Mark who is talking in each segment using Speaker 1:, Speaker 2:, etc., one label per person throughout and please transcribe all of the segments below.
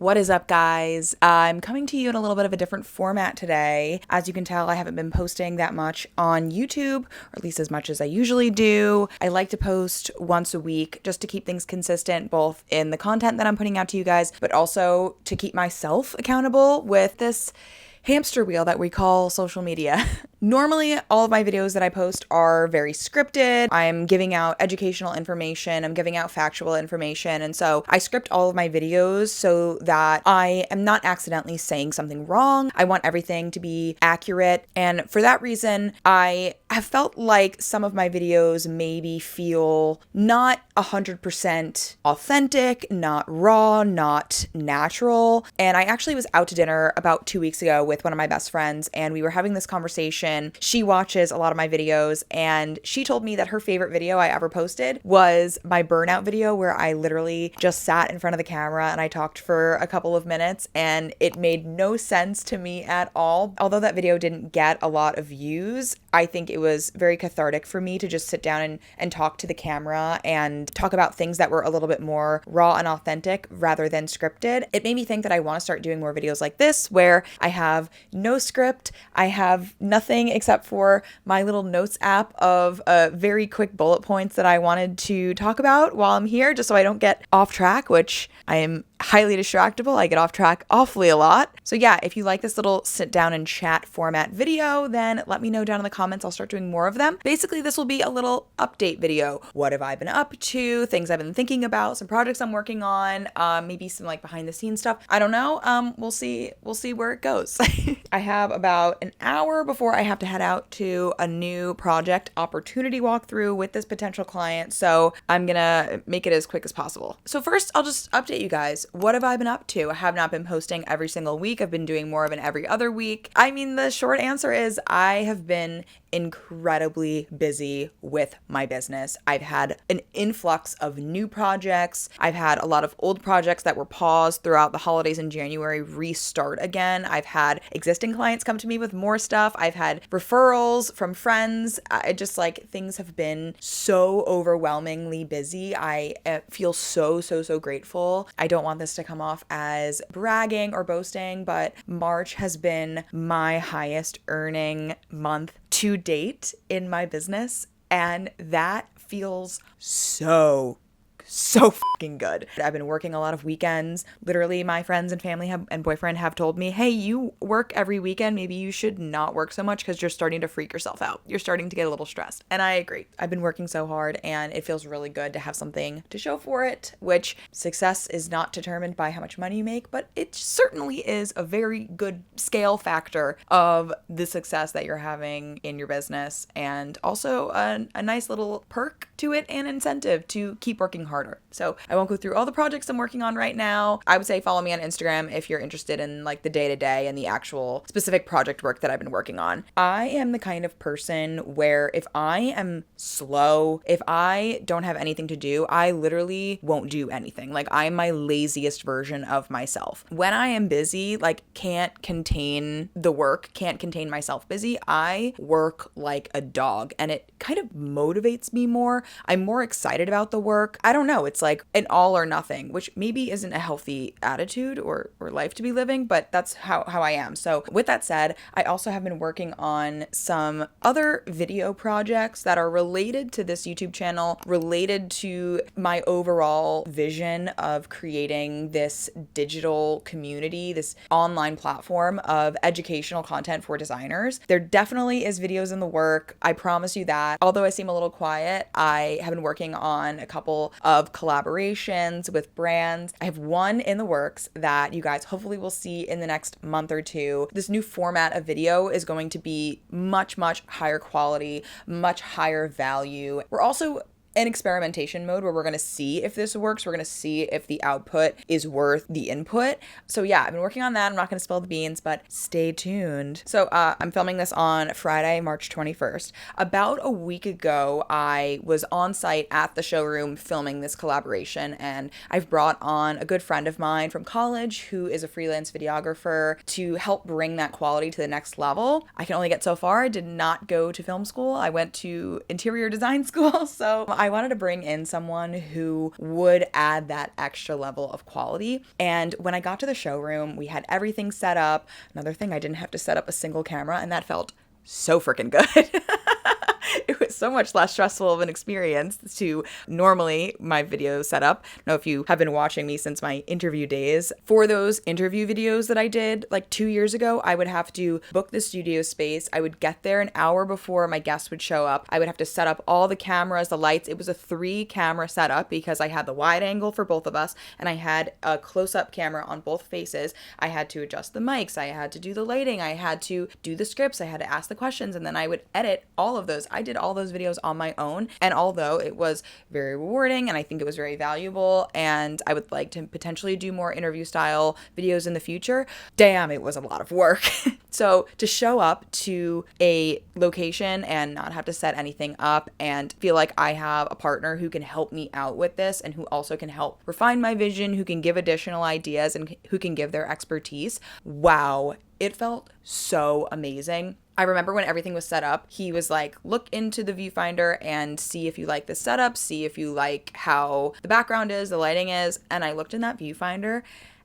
Speaker 1: What is up, guys? I'm coming to you in a little bit of a different format today. As you can tell, I haven't been posting that much on YouTube, or at least as much as I usually do. I like to post once a week just to keep things consistent, both in the content that I'm putting out to you guys, but also to keep myself accountable with this hamster wheel that we call social media. Normally, all of my videos that I post are very scripted. I'm giving out educational information, I'm giving out factual information, and so I script all of my videos so that I am not accidentally saying something wrong. I want everything to be accurate, and for that reason, I have felt like some of my videos maybe feel not 100% authentic, not raw, not natural. And I actually was out to dinner about 2 weeks ago with one of my best friends, and we were having this conversation. She watches a lot of my videos, and she told me that her favorite video I ever posted was my burnout video, where I literally just sat in front of the camera and I talked for a couple of minutes, and it made no sense to me at all. Although that video didn't get a lot of views, I think it was very cathartic for me to just sit down and talk to the camera and talk about things that were a little bit more raw and authentic rather than scripted. It made me think that I want to start doing more videos like this, where I have no script, I have nothing except for my little notes app of very quick bullet points that I wanted to talk about while I'm here, just so I don't get off track, which I am highly distractible. I get off track awfully a lot. So yeah, if you like this little sit down and chat format video, then let me know down in the comments. I'll start doing more of them. Basically, this will be a little update video. What have I been up to? Things I've been thinking about, some projects I'm working on, maybe some like behind the scenes stuff. I don't know. We'll see where it goes. I have about an hour before I have to head out to a new project opportunity walkthrough with this potential client. So I'm gonna make it as quick as possible. So first, I'll just update you guys. What have I been up to? I have not been posting every single week. I've been doing more of an every other week. I mean, the short answer is I have been incredibly busy with my business. I've had an influx of new projects. I've had a lot of old projects that were paused throughout the holidays in January restart again. I've had existing clients come to me with more stuff. I've had referrals from friends. I just like things have been so overwhelmingly busy. I feel so grateful. I don't want this to come off as bragging or boasting, but March has been my highest earning month to date in my business, and that feels so fucking good. I've been working a lot of weekends. Literally, my friends and family and boyfriend have told me, hey, you work every weekend. Maybe you should not work so much because you're starting to freak yourself out. You're starting to get a little stressed. And I agree. I've been working so hard, and it feels really good to have something to show for it, which success is not determined by how much money you make, but it certainly is a very good scale factor of the success that you're having in your business, and also a nice little perk to it and incentive to keep working harder. So I won't go through all the projects I'm working on right now. I would say follow me on Instagram if you're interested in like the day-to-day and the actual specific project work that I've been working on. I am the kind of person where if I am slow, if I don't have anything to do, I literally won't do anything. Like, I'm my laziest version of myself. When I am busy, like can't contain the work, can't contain myself busy, I work like a dog, and it kind of motivates me more. I'm more excited about the work. I don't know. It's like an all or nothing, which maybe isn't a healthy attitude or life to be living, but that's how I am. So with that said, I also have been working on some other video projects that are related to this YouTube channel, related to my overall vision of creating this digital community, this online platform of educational content for designers. There definitely is videos in the work. I promise you that. Although I seem a little quiet, I have been working on a couple of collaborations with brands. I have one in the works that you guys hopefully will see in the next month or two. This new format of video is going to be much higher quality, much higher value. We're also in experimentation mode where we're going to see if this works. We're going to see if the output is worth the input. So yeah, I've been working on that. I'm not going to spill the beans, but stay tuned. So I'm filming this on Friday, March 21st. About a week ago, I was on site at the showroom filming this collaboration, and I've brought on a good friend of mine from college who is a freelance videographer to help bring that quality to the next level. I can only get so far. I did not go to film school. I went to interior design school, so I wanted to bring in someone who would add that extra level of quality. And when I got to the showroom, we had everything set up. Another thing, I didn't have to set up a single camera, and that felt so freaking good. It was so much less stressful of an experience to normally my video setup. I don't know if you have been watching me since my interview days. For those interview videos that I did like 2 years ago, I would have to book the studio space. I would get there an hour before my guests would show up. I would have to set up all the cameras, the lights. It was a 3-camera setup because I had the wide angle for both of us and I had a close-up camera on both faces. I had to adjust the mics. I had to do the lighting. I had to do the scripts. I had to ask the questions, and then I would edit all of those. I did all those videos on my own, and although it was very rewarding and I think it was very valuable and I would like to potentially do more interview style videos in the future, damn, it was a lot of work. So to show up to a location and not have to set anything up and feel like I have a partner who can help me out with this and who also can help refine my vision, who can give additional ideas and who can give their expertise, wow, it felt so amazing. I remember when everything was set up, he was like, look into the viewfinder and see if you like the setup, see if you like how the background is, the lighting is. And I looked in that viewfinder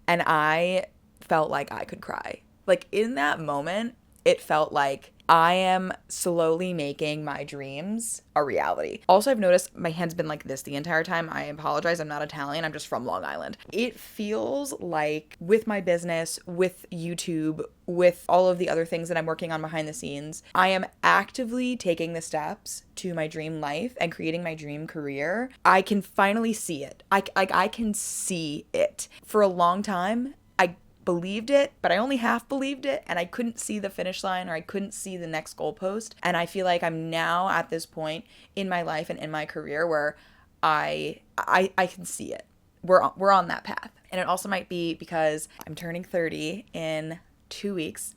Speaker 1: and I felt like I could cry. Like in that moment, it felt like I am slowly making my dreams a reality. Also, I've noticed my hand's been like this the entire time. I apologize. I'm not Italian. I'm just from Long Island. It feels like with my business, with YouTube, with all of the other things that I'm working on behind the scenes, I am actively taking the steps to my dream life and creating my dream career. I can finally see it. I can see it. For a long time, I believed it, but I only half believed it, and I couldn't see the finish line, or I couldn't see the next goalpost. And I feel like I'm now at this point in my life and in my career where I can see it. We're on that path. And it also might be because I'm turning 30 in 2 weeks.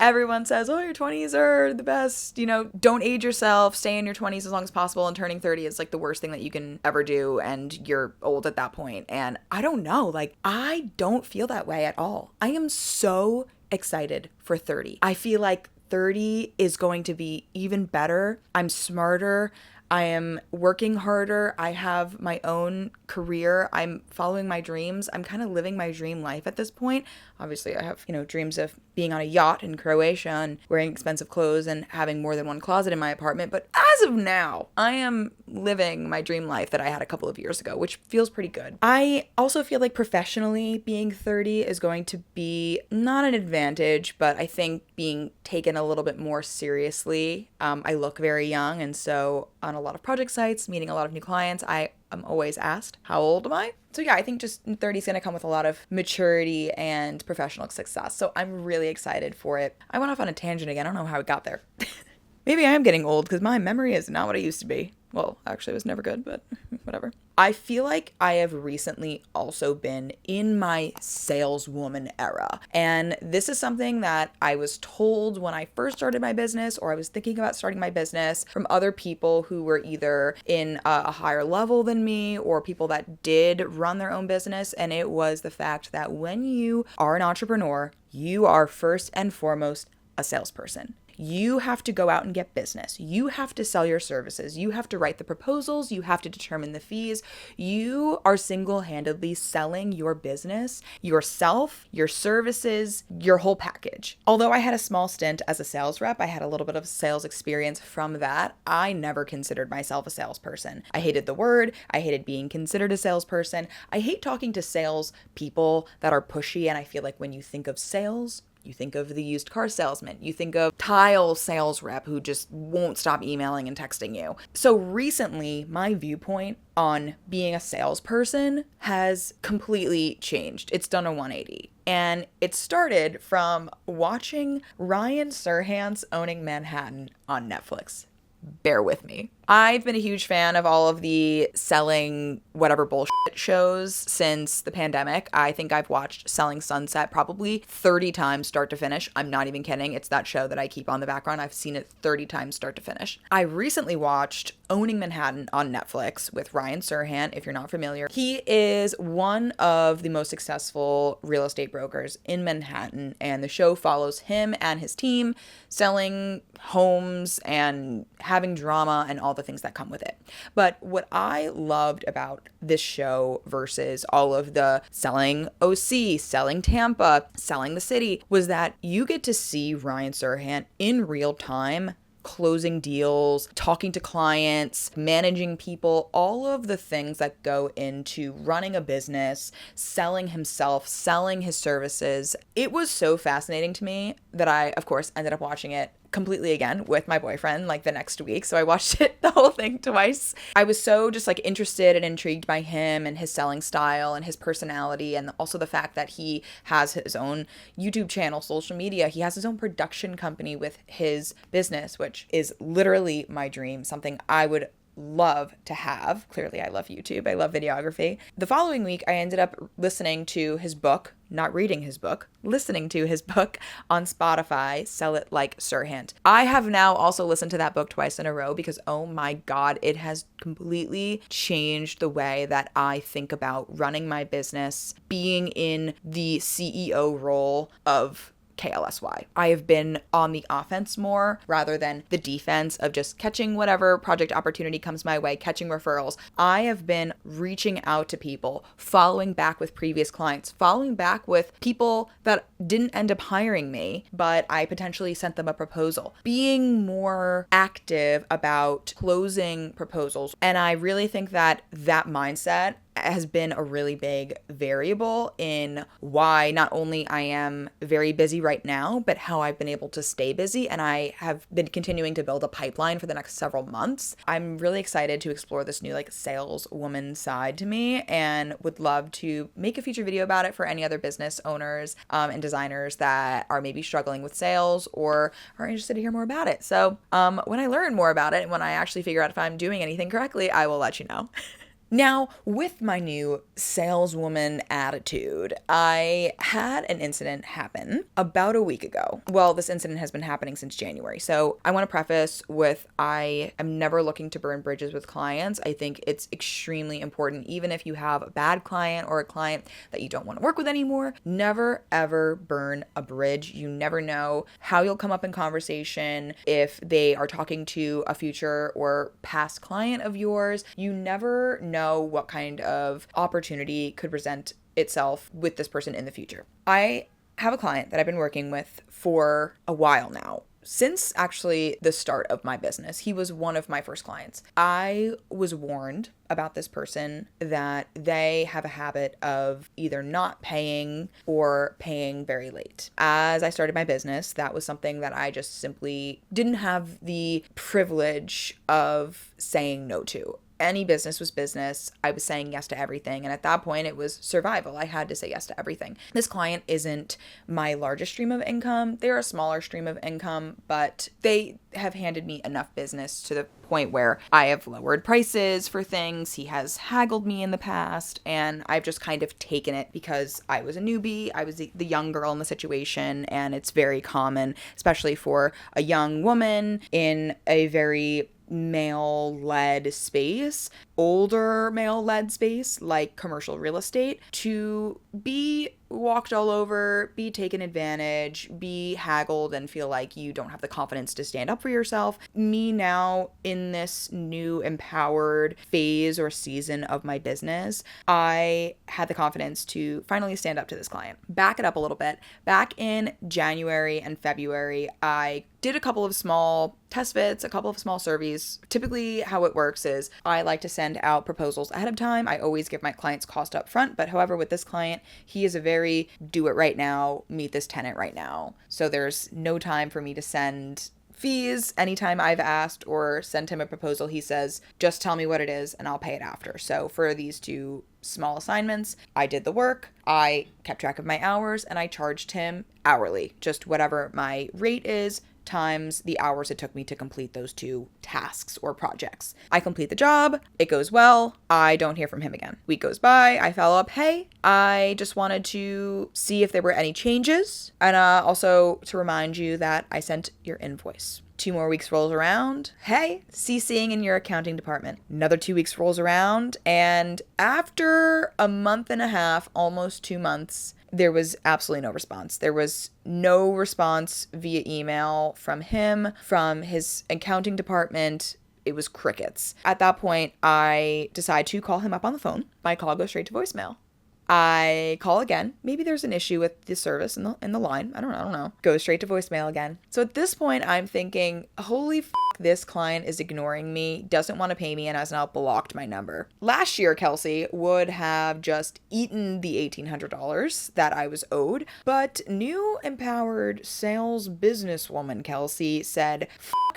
Speaker 1: Everyone says, oh, your 20s are the best, don't age yourself, stay in your 20s as long as possible, and turning 30 is like the worst thing that you can ever do, and you're old at that point. And I don't know, like, I don't feel that way at all. I am so excited for 30. I feel like 30 is going to be even better. I'm smarter. I am working harder. I have my own career. I'm following my dreams. I'm kind of living my dream life at this point. Obviously, I have, dreams of being on a yacht in Croatia and wearing expensive clothes and having more than one closet in my apartment. But as of now, I am living my dream life that I had a couple of years ago, which feels pretty good. I also feel like professionally being 30 is going to be not an advantage, but I think being taken a little bit more seriously. I look very young, and so on a lot of project sites, meeting a lot of new clients, I'm always asked, how old am I? So yeah, I think just 30 is going to come with a lot of maturity and professional success. So I'm really excited for it. I went off on a tangent again. I don't know how it got there. Maybe I am getting old because my memory is not what it used to be. Well, actually, it was never good, but whatever. I feel like I have recently also been in my saleswoman era. And this is something that I was told when I first started my business, or I was thinking about starting my business, from other people who were either in a higher level than me or people that did run their own business. And it was the fact that when you are an entrepreneur, you are first and foremost a salesperson. You have to go out and get business. You have to sell your services. You have to write the proposals. You have to determine the fees. You are single-handedly selling your business, yourself, your services, your whole package. Although I had a small stint as a sales rep, I had a little bit of sales experience from that. I never considered myself a salesperson. I hated the word. I hated being considered a salesperson. I hate talking to sales people that are pushy, and I feel like when you think of sales, you think of the used car salesman. You think of tile sales rep who just won't stop emailing and texting you. So recently, my viewpoint on being a salesperson has completely changed. It's done a 180. And it started from watching Ryan Serhant's Owning Manhattan on Netflix. Bear with me. I've been a huge fan of all of the selling whatever bullshit shows since the pandemic. I think I've watched Selling Sunset probably 30 times start to finish. I'm not even kidding. It's that show that I keep on the background. I've seen it 30 times start to finish. I recently watched Owning Manhattan on Netflix with Ryan Serhant, if you're not familiar. He is one of the most successful real estate brokers in Manhattan, and the show follows him and his team selling homes and having drama and all all the things that come with it. But what I loved about this show versus all of the selling OC, selling Tampa, selling the city, was that you get to see Ryan Serhant in real time closing deals, talking to clients, managing people, all of the things that go into running a business, selling himself, selling his services. It was so fascinating to me that I, of course, ended up watching it completely again with my boyfriend like the next week. So I watched it, the whole thing, twice. I was so just like interested and intrigued by him and his selling style and his personality, and also the fact that he has his own YouTube channel, social media. He has his own production company with his business, which is literally my dream, something I would love to have. Clearly, I love YouTube. I love videography. The following week, I ended up listening to his book, not reading his book, listening to his book on Spotify, Sell It Like Serhant. I have now also listened to that book twice in a row because, oh my God, it has completely changed the way that I think about running my business, being in the CEO role of KLSY. I have been on the offense more rather than the defense of just catching whatever project opportunity comes my way, catching referrals. I have been reaching out to people, following back with previous clients, following back with people that didn't end up hiring me, but I potentially sent them a proposal, being more active about closing proposals. And I really think that that mindset has been a really big variable in why not only I am very busy right now, but how I've been able to stay busy. And I have been continuing to build a pipeline for the next several months. I'm really excited to explore this new like saleswoman side to me, and would love to make a future video about it for any other business owners and designers that are maybe struggling with sales or are interested to hear more about it. So when I learn more about it and when I actually figure out if I'm doing anything correctly, I will let you know. Now, with my new saleswoman attitude, I had an incident happen about a week ago. Well, this incident has been happening since January. So I want to preface with, I am never looking to burn bridges with clients. I think it's extremely important, even if you have a bad client or a client that you don't want to work with anymore, never ever burn a bridge. You never know how you'll come up in conversation if they are talking to a future or past client of yours. You never know what kind of opportunity could present itself with this person in the future. I have a client that I've been working with for a while now. Since actually the start of my business, he was one of my first clients. I was warned about this person that they have a habit of either not paying or paying very late. As I started my business, that was something that I just simply didn't have the privilege of saying no to. Any business was business. I was saying yes to everything. And at that point, it was survival. I had to say yes to everything. This client isn't my largest stream of income. They're a smaller stream of income, but they have handed me enough business to the point where I have lowered prices for things. He has haggled me in the past, and I've just kind of taken it because I was a newbie. I was the young girl in the situation, and it's very common, especially for a young woman in a very male-led space, older male-led space like commercial real estate, to be walked all over, be taken advantage, be haggled, and feel like you don't have the confidence to stand up for yourself. Me now in this new empowered phase or season of my business, I had the confidence to finally stand up to this client. Back it up a little bit. Back in January and February, I did a couple of small test fits, a couple of small surveys. Typically how it works is I like to send out proposals ahead of time. I always give my clients cost up front, but however with this client, he is a very do it right now, meet this tenant right now. So there's no time for me to send fees. Anytime I've asked or sent him a proposal, he says, just tell me what it is and I'll pay it after. So for these two small assignments, I did the work, I kept track of my hours, and I charged him hourly, just whatever my rate is times the hours it took me to complete those two tasks or projects. I complete the job, it goes well, I don't hear from him again. Week goes by, I follow up, hey, I just wanted to see if there were any changes, and also to remind you that I sent your invoice. 2 more weeks rolls around. Hey, CCing in your accounting department. Another 2 weeks rolls around, and after a month and a half, almost 2 months, there was absolutely no response. There was no response via email from him, from his accounting department. it was crickets. At that point, I decide to call him up on the phone. My call goes straight to voicemail. I call again. Maybe there's an issue with the service in the line. I don't know. Goes straight to voicemail again. So at this point, I'm thinking, holy f***, this client is ignoring me, doesn't want to pay me, and has now blocked my number. Last year, Kelsey would have just eaten the $1,800 that I was owed, but new empowered sales businesswoman Kelsey said,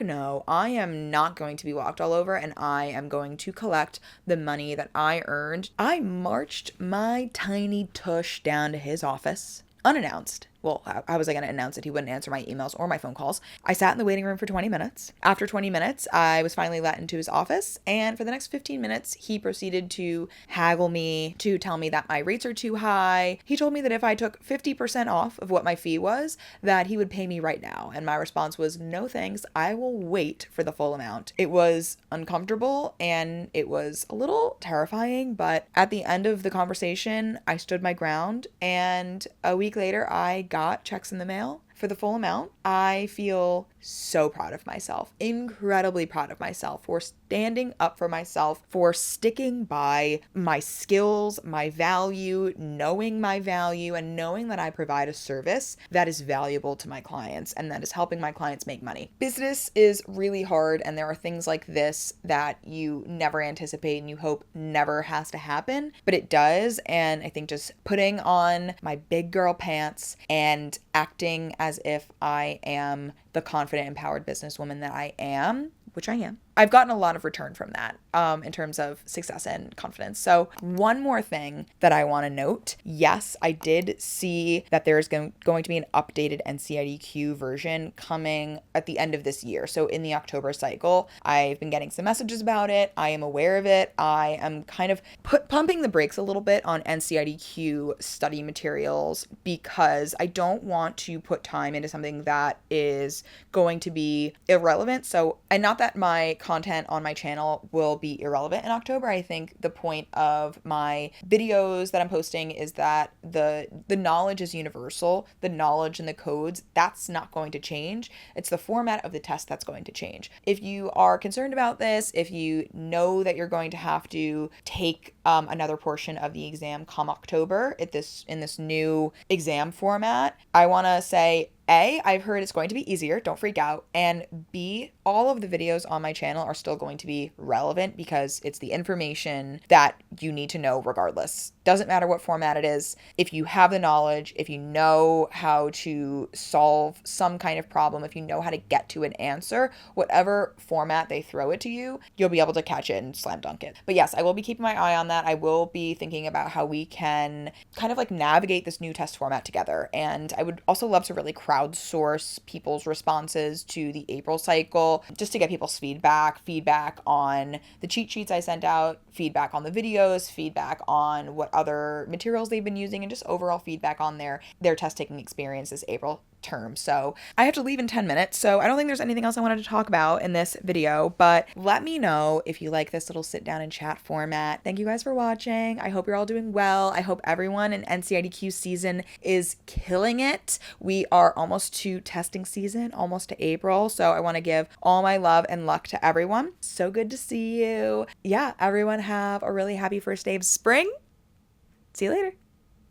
Speaker 1: no, I am not going to be walked all over, and I am going to collect the money that I earned. I marched my tiny tush down to his office, unannounced. Well, how was I going to announce it? He wouldn't answer my emails or my phone calls. I sat in the waiting room for 20 minutes. After 20 minutes, I was finally let into his office. And for the next 15 minutes, he proceeded to haggle me, to tell me that my rates are too high. He told me that if I took 50% off of what my fee was, that he would pay me right now. And my response was, no thanks, I will wait for the full amount. It was uncomfortable and it was a little terrifying, but at the end of the conversation, I stood my ground. And a week later, I got checks in the mail for the full amount. I feel so proud of myself, incredibly proud of myself for standing up for myself, for sticking by my skills, my value, knowing my value, and knowing that I provide a service that is valuable to my clients and that is helping my clients make money. Business is really hard, and there are things like this that you never anticipate and you hope never has to happen, but it does. And I think just putting on my big girl pants and acting as if I am the confident, empowered businesswoman that I am, which I am, I've gotten a lot of return from that in terms of success and confidence. So one more thing that I want to note. Yes, I did see that there's going to be an updated NCIDQ version coming at the end of this year. So in the October cycle, I've been getting some messages about it. I am aware of it. I am kind of pumping the brakes a little bit on NCIDQ study materials because I don't want to put time into something that is going to be irrelevant. So, and not that my content on my channel will be irrelevant in October. I think the point of my videos that I'm posting is that the knowledge is universal. The knowledge and the codes, that's not going to change. It's the format of the test that's going to change. If you are concerned about this, if you know that you're going to have to take another portion of the exam come October in this new exam format, I want to say, A, I've heard it's going to be easier, don't freak out, and B, all of the videos on my channel are still going to be relevant because it's the information that you need to know regardless. Doesn't matter what format it is. If you have the knowledge, if you know how to solve some kind of problem, if you know how to get to an answer, whatever format they throw it to you, you'll be able to catch it and slam dunk it. But yes, I will be keeping my eye on that. I will be thinking about how we can kind of like navigate this new test format together. And I would also love to really crowdsource people's responses to the April cycle just to get people's feedback on the cheat sheets I sent out, feedback on the videos, feedback on what other materials they've been using, and just overall feedback on their test taking experience this April term. So I have to leave in 10 minutes, so I don't think there's anything else I wanted to talk about in this video, but let me know if you like this little sit down and chat format. Thank you guys for watching. I hope you're all doing well. I hope everyone in NCIDQ season is killing it. We are almost to testing season, almost to April, so I want to give all my love and luck to everyone. So good to see you. Yeah, everyone have a really happy first day of spring. See you later.